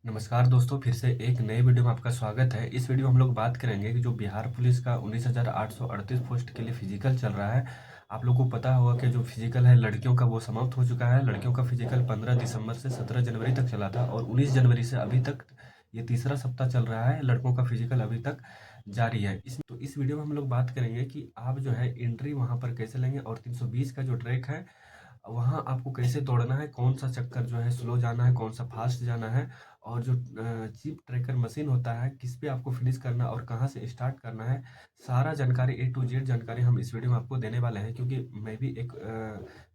नमस्कार दोस्तों, फिर से एक नए वीडियो में आपका स्वागत है। इस वीडियो में हम लोग बात करेंगे कि जो बिहार पुलिस का 19,838 पोस्ट के लिए फिजिकल चल रहा है। आप लोग को पता होगा कि जो फिजिकल है लड़कियों का वो समाप्त हो चुका है। लड़कियों का फिजिकल 15 दिसंबर से 17 जनवरी तक चला था और 19 जनवरी से अभी तक ये तीसरा सप्ताह चल रहा है। लड़कों का फिजिकल अभी तक जारी है। इस वीडियो में हम लोग बात करेंगे कि आप जो है एंट्री वहाँ पर कैसे लेंगे और 320 का जो ट्रैक है वहाँ आपको कैसे दौड़ना है, कौन सा चक्कर जो है स्लो जाना है, कौन सा फास्ट जाना है, और जो चिप ट्रैकर मशीन होता है किस पे आपको फिनिश करना और कहाँ से स्टार्ट करना है। सारा जानकारी ए टू जेड जानकारी हम इस वीडियो में आपको देने वाले हैं, क्योंकि मैं भी एक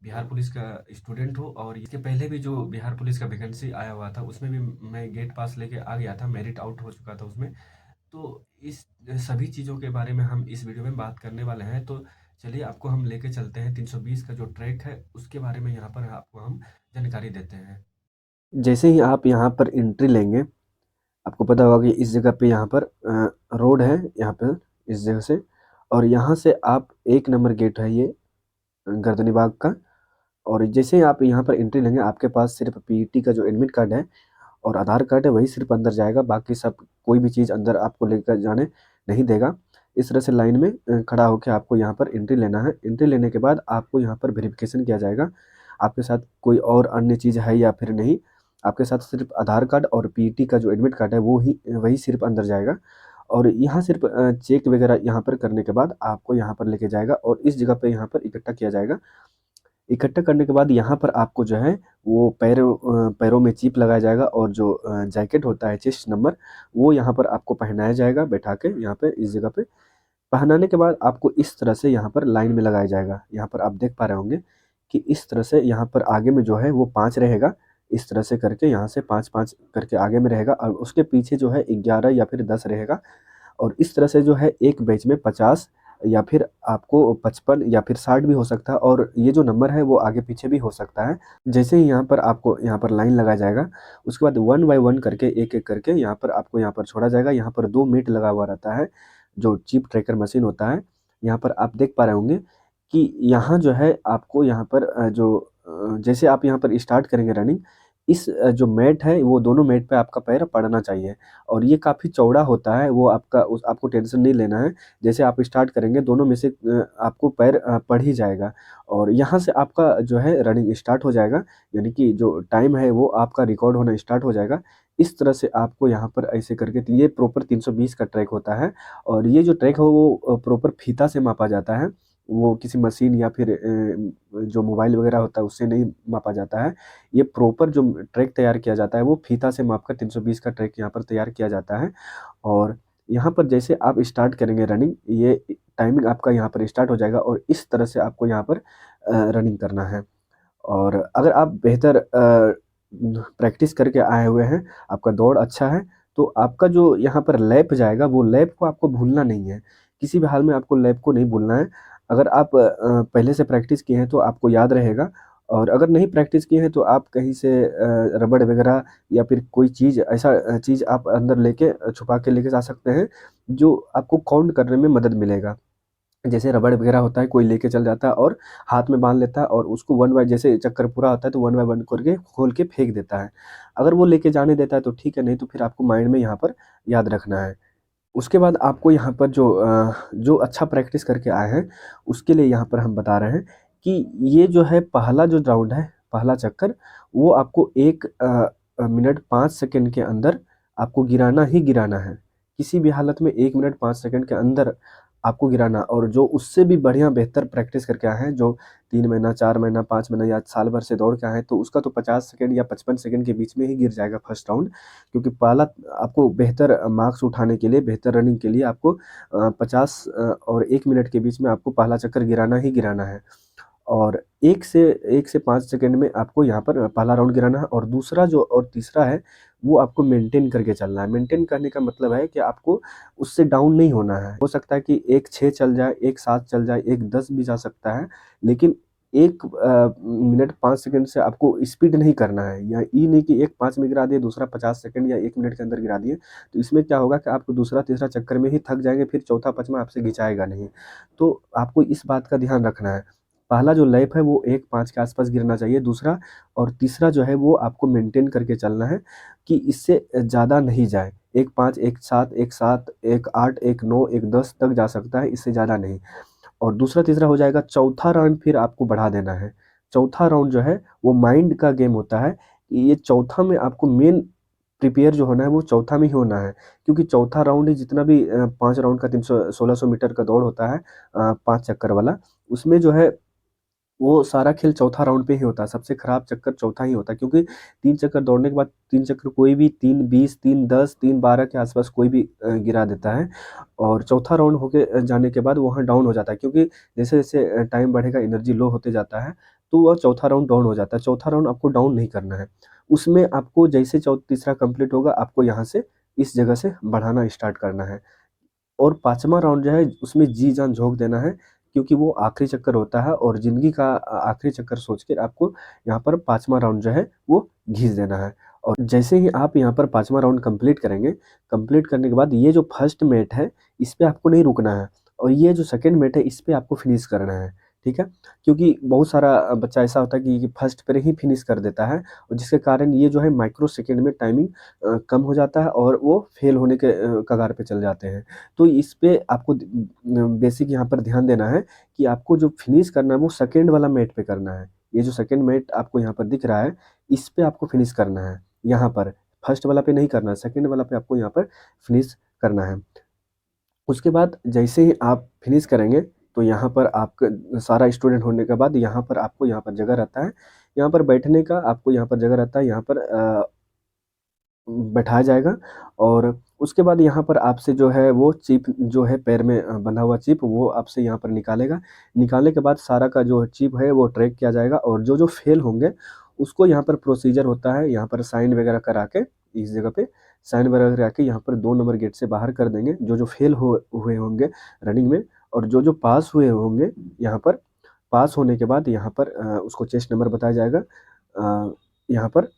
बिहार पुलिस का स्टूडेंट हूँ और इसके पहले भी जो बिहार पुलिस का वैकेंसी आया हुआ था उसमें भी मैं गेट पास लेके आ गया था, मेरिट आउट हो चुका था उसमें। तो इस सभी चीज़ों के बारे में हम इस वीडियो में बात करने वाले हैं। तो चलिए आपको हम लेके चलते हैं 320 का जो ट्रैक है उसके बारे में, यहाँ पर आपको हम जानकारी देते हैं। जैसे ही आप यहाँ पर एंट्री लेंगे, आपको पता होगा कि इस जगह पे यहाँ पर रोड है, यहाँ पर इस जगह से, और यहाँ से आप 1 नंबर गेट है ये गर्दनी बाग का। और जैसे ही आप यहाँ पर एंट्री लेंगे, आपके पास सिर्फ पीईटी का जो एडमिट कार्ड है और आधार कार्ड है वही सिर्फ अंदर जाएगा, बाकी सब कोई भी चीज़ अंदर आपको लेकर जाने नहीं देगा। इस तरह से लाइन में खड़ा होकर आपको यहाँ पर एंट्री लेना है। एंट्री लेने के बाद आपको यहाँ पर वेरिफिकेशन किया जाएगा, आपके साथ कोई और अन्य चीज़ है या फिर नहीं। आपके साथ सिर्फ आधार कार्ड और पीईटी का जो एडमिट कार्ड है वो ही वही सिर्फ अंदर जाएगा। और यहाँ सिर्फ चेक वगैरह यहाँ पर करने के बाद आपको यहाँ पर लेके जाएगा और इस जगह पे यहाँ पर इकट्ठा किया जाएगा। इकट्ठा करने के बाद यहाँ पर आपको जो है वो पैरों में चिप लगाया जाएगा और जो जैकेट होता है चेस्ट नंबर, वो यहाँ पर आपको पहनाया जाएगा बैठा के यहाँ पे इस जगह पे। पहनाने के बाद आपको इस तरह से यहाँ पर लाइन में लगाया जाएगा। यहाँ पर आप देख पा रहे होंगे कि इस तरह से यहाँ पर आगे में जो है वो 5 रहेगा। इस तरह से करके यहाँ से 5-5 करके आगे में रहेगा और उसके पीछे जो है 11 या फिर 10 रहेगा। और इस तरह से जो है एक बैच में 50 या फिर आपको 55 या फिर 60 भी हो सकता है, और ये जो नंबर है वो आगे पीछे भी हो सकता है। जैसे ही यहाँ पर आपको यहाँ पर लाइन लगाया जाएगा, उसके बाद 1 बाय 1 करके एक-एक करके यहाँ पर आपको यहाँ पर छोड़ा जाएगा। यहाँ पर 2 मीट लगा हुआ रहता है, जो चिप ट्रैकर मशीन होता है। यहाँ पर आप देख पा रहे होंगे कि यहाँ जो है आपको यहाँ पर जैसे आप यहाँ पर स्टार्ट करेंगे रनिंग, इस जो मैट है वो दोनों मैट पे आपका पैर पड़ना चाहिए। और ये काफ़ी चौड़ा होता है, वो आपको टेंशन नहीं लेना है। जैसे आप स्टार्ट करेंगे दोनों में से आपको पैर पड़ ही जाएगा और यहाँ से आपका जो है रनिंग स्टार्ट हो जाएगा, यानी कि जो टाइम है वो आपका रिकॉर्ड होना स्टार्ट हो जाएगा। इस तरह से आपको यहाँ पर ऐसे करके ये प्रॉपर 320 का ट्रैक होता है। और ये जो ट्रैक है वो प्रॉपर फीता से मापा जाता है, वो किसी मशीन या फिर जो मोबाइल वगैरह होता है उससे नहीं मापा जाता है। ये प्रॉपर जो ट्रैक तैयार किया जाता है वो फीता से मापकर 320 का ट्रैक यहाँ पर तैयार किया जाता है। और यहाँ पर जैसे आप स्टार्ट करेंगे रनिंग, ये टाइमिंग आपका यहाँ पर स्टार्ट हो जाएगा और इस तरह से आपको यहाँ पर रनिंग करना है। और अगर आप बेहतर प्रैक्टिस करके आए हुए हैं, आपका दौड़ अच्छा है, तो आपका जो यहाँ पर लैप जाएगा वो लैप को आपको भूलना नहीं है। किसी भी हाल में आपको लैप को नहीं भूलना है। अगर आप पहले से प्रैक्टिस किए हैं तो आपको याद रहेगा, और अगर नहीं प्रैक्टिस किए हैं तो आप कहीं से रबड़ वगैरह या फिर कोई चीज़ ऐसा चीज़ आप अंदर लेके छुपा के लेके जा सकते हैं, जो आपको काउंट करने में मदद मिलेगा। जैसे रबड़ वगैरह होता है, कोई लेके चल जाता है और हाथ में बाँध लेता है और उसको 1 बाय जैसे चक्कर पूरा होता है तो 1 बाय 1 करके खोल के फेंक देता है। अगर वो लेके जाने देता है तो ठीक है, नहीं तो फिर आपको माइंड में यहाँ पर याद रखना है। उसके बाद आपको यहाँ पर जो अच्छा प्रैक्टिस करके आए हैं, उसके लिए यहाँ पर हम बता रहे हैं कि ये जो है पहला जो राउंड है, पहला चक्कर, वो आपको 1 मिनट 5 सेकंड के अंदर आपको गिराना ही गिराना है। किसी भी हालत में 1 मिनट 5 सेकंड के अंदर आपको गिराना। और जो उससे भी बढ़िया बेहतर प्रैक्टिस करके आए हैं, जो 3 महीना, 4 महीना, 5 महीना या साल भर से दौड़ के आए हैं, तो उसका तो 50 सेकंड या 55 सेकंड के बीच में ही गिर जाएगा फर्स्ट राउंड। क्योंकि पहला आपको बेहतर मार्क्स उठाने के लिए, बेहतर रनिंग के लिए आपको 50 और 1 मिनट के बीच में आपको पहला चक्कर गिराना ही गिराना है। और 1 से 5 सेकंड में आपको यहाँ पर पहला राउंड गिराना है, और दूसरा जो और तीसरा है, वो आपको मेंटेन करके चलना है। मेंटेन करने का मतलब है कि आपको उससे डाउन नहीं होना है। हो सकता है कि 1 6 चल जाए, 1 7 चल जाए, 1 10 भी जा सकता है, लेकिन 1 मिनट 5 सेकंड से आपको स्पीड नहीं करना है। या ये नहीं कि एक 5 में गिरा दिए, दूसरा 50 सेकंड या 1 मिनट के अंदर गिरा दिए, तो इसमें क्या होगा कि आपको दूसरा तीसरा चक्कर में ही थक जाएँगे, फिर चौथा 5वां आपसे घिंचाएगा नहीं। तो आपको इस बात का ध्यान रखना है। पहला जो लैप है वो 1.5 के आसपास गिरना चाहिए, दूसरा और तीसरा जो है वो आपको मेंटेन करके चलना है कि इससे ज़्यादा नहीं जाए। 1.5, 1.7, 1.7, 1.8, 1.9, 1.10 तक जा सकता है, इससे ज़्यादा नहीं। और दूसरा तीसरा हो जाएगा, चौथा राउंड फिर आपको बढ़ा देना है। चौथा राउंड जो है वो माइंड का गेम होता है। ये चौथा में आपको मेन प्रिपेयर जो होना है वो चौथा में ही होना है, क्योंकि चौथा राउंड ही जितना भी 5 राउंड का 1600 मीटर का दौड़ होता है 5 चक्कर वाला, उसमें जो है वो सारा खेल चौथा राउंड पे ही होता है। सबसे खराब चक्कर चौथा ही होता है, क्योंकि 3 चक्कर दौड़ने के बाद 3 चक्कर कोई भी 3:20, 3:10, 3:12 के आसपास कोई भी गिरा देता है, और चौथा राउंड होके जाने के बाद वहाँ डाउन हो जाता है, क्योंकि जैसे-जैसे टाइम बढ़ेगा, एनर्जी लो होते जाता है, तो वह चौथा राउंड डाउन हो जाता है। चौथा राउंड आपको डाउन नहीं करना है। उसमें आपको जैसे तीसरा कंप्लीट होगा, आपको यहाँ से इस जगह से बढ़ाना स्टार्ट करना है। और 5वां राउंड जो है उसमें जी-जान झोंक देना है, क्योंकि वो आखिरी चक्कर होता है, और ज़िंदगी का आखिरी चक्कर सोच के आपको यहाँ पर 5वां राउंड जो है वो घिस देना है। और जैसे ही आप यहाँ पर 5वां राउंड कंप्लीट करेंगे, कंप्लीट करने के बाद ये जो फर्स्ट मेट है, इस पे आपको नहीं रुकना है, और ये जो सेकंड मेट है, इस पे आपको फिनिश करना है, ठीक है? क्योंकि बहुत सारा बच्चा ऐसा होता है कि फर्स्ट पे ही फिनिश कर देता है, और जिसके कारण ये जो है माइक्रो सेकंड में टाइमिंग कम हो जाता है, और वो फेल होने के कगार पे चले जाते हैं। तो इस पे आपको बेसिक यहाँ पर ध्यान देना है कि आपको जो फिनिश करना है वो सेकंड वाला मैट पे करना है। ये जो सेकंड मैट आपको यहाँ पर दिख रहा है, इस पे आपको फिनिश करना है यहाँ पर। फर्स्ट वाला पे नहीं करना है, सेकंड वाला पे आपको यहाँ पर फिनिश करना है। उसके बाद जैसे ही आप फिनिश करेंगे, तो यहाँ पर आपका सारा स्टूडेंट होने के बाद यहाँ पर आपको यहाँ पर जगह रहता है। यहाँ पर बैठने का आपको यहाँ पर जगह रहता है, यहाँ पर बैठाया जाएगा, और उसके बाद यहाँ पर आपसे जो है वो चिप जो है पैर में बंधा हुआ चिप, वो आपसे यहाँ पर निकालेगा। निकालने के बाद सारा का जो चिप है वो ट्रैक किया जाएगा, और जो-जो फेल होंगे उसको यहाँ पर प्रोसीजर होता है, यहाँ पर साइन वगैरह करा के इस जगह पे साइन वगैरह करा के यहाँ पर 2 नंबर गेट से बाहर कर देंगे, जो-जो फेल हुए होंगे रनिंग में, और जो-जो पास हुए होंगे यहाँ पर, पास होने के बाद यहाँ पर उसको चेस्ट नंबर बताया जाएगा। यहाँ पर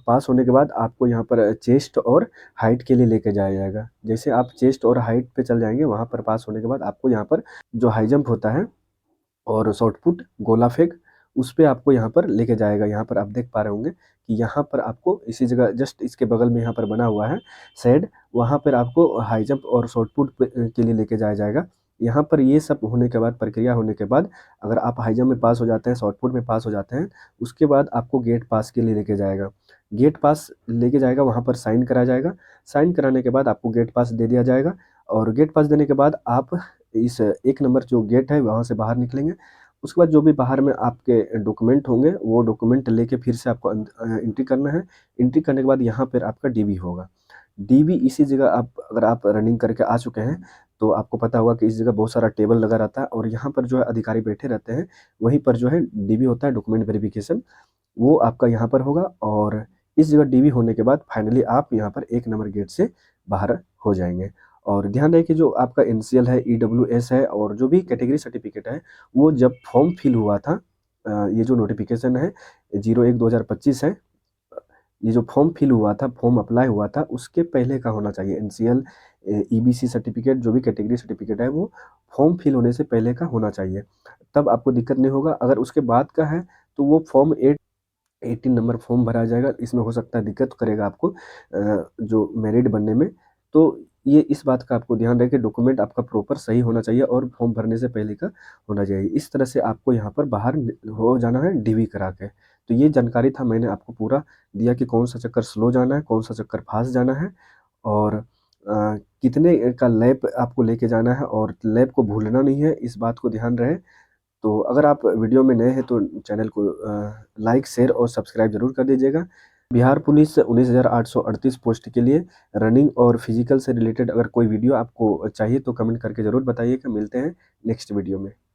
पास होने के बाद आपको यहाँ पर चेस्ट और हाइट के लिए लेके जाया जाएगा। जैसे आप चेस्ट और हाइट पे चल जाएँगे, वहाँ पर पास होने के बाद आपको यहाँ पर जो हाई जंप होता है और शॉट पुट, गोला फेंक, उस पे आपको यहाँ पर लेके जाएगा। यहाँ पर आप देख पा रहे होंगे कि यहाँ पर आपको इसी जगह जस्ट इसके बगल में यहाँ पर बना हुआ है शेड, वहाँ पर आपको हाई जंप और शॉट पुट के लिए लेके जाया जाएगा। यहाँ पर ये सब होने के बाद, प्रक्रिया होने के बाद, अगर आप हाई जंप में पास हो जाते हैं, शॉट पुट में पास हो जाते हैं, उसके बाद आपको गेट पास के लिए लेके जाएगा। गेट पास लेके जाएगा, वहाँ पर साइन कराया जाएगा। साइन कराने के बाद आपको गेट पास दे दिया जाएगा, और गेट पास देने के बाद आप इस 1 नंबर जो गेट है वहाँ से बाहर निकलेंगे। उसके बाद जो भी बाहर में आपके डॉक्यूमेंट होंगे, वो डॉक्यूमेंट लेके फिर से आपको एंट्री करना है। एंट्री करने के बाद यहाँ पर आपका डीबी होगा। डीबी इसी जगह अगर आप रनिंग करके आ चुके हैं, तो आपको पता होगा कि इस जगह बहुत सारा टेबल लगा रहता है, और यहाँ पर जो है अधिकारी बैठे रहते हैं, वहीं पर जो है डीबी होता है, डॉक्यूमेंट वेरिफिकेशन, वो आपका यहाँ पर होगा। और इस जगह डीबी होने के बाद फाइनली आप यहाँ पर 1 नंबर गेट से बाहर हो जाएँगे। और ध्यान रहे कि जो आपका एनसीएल है, ईडब्ल्यूएस है, और जो भी कैटेगरी सर्टिफिकेट है, वो जब फॉर्म फिल हुआ था, ये जो नोटिफिकेशन है 01/2025 है, ये जो फॉर्म फिल हुआ था, फॉर्म अप्लाई हुआ था, उसके पहले का होना चाहिए। एनसीएल, ईबीसी सर्टिफिकेट, जो भी कैटेगरी सर्टिफिकेट है, वो फॉर्म फिल होने से पहले का होना चाहिए, तब आपको दिक्कत नहीं होगा। अगर उसके बाद का है, तो वो फॉर्म 18 नंबर फॉर्म भरा जाएगा, इसमें हो सकता है दिक्कत करेगा आपको जो मेरिट बनने में। तो ये इस बात का आपको ध्यान रहे कि डॉक्यूमेंट आपका प्रॉपर सही होना चाहिए, और फॉर्म भरने से पहले का होना चाहिए। इस तरह से आपको यहाँ पर बाहर हो जाना है डीवी करा के। तो ये जानकारी था, मैंने आपको पूरा दिया कि कौन सा चक्कर स्लो जाना है, कौन सा चक्कर फास्ट जाना है, और कितने का लैप आपको लेके जाना है, और लैप को भूलना नहीं है, इस बात को ध्यान रहे। तो अगर आप वीडियो में नए हैं तो चैनल को लाइक, शेयर और सब्सक्राइब ज़रूर कर दीजिएगा। बिहार पुलिस 19,838 पोस्ट के लिए रनिंग और फिजिकल से रिलेटेड अगर कोई वीडियो आपको चाहिए तो कमेंट करके ज़रूर बताइएगा। मिलते हैं नेक्स्ट वीडियो में।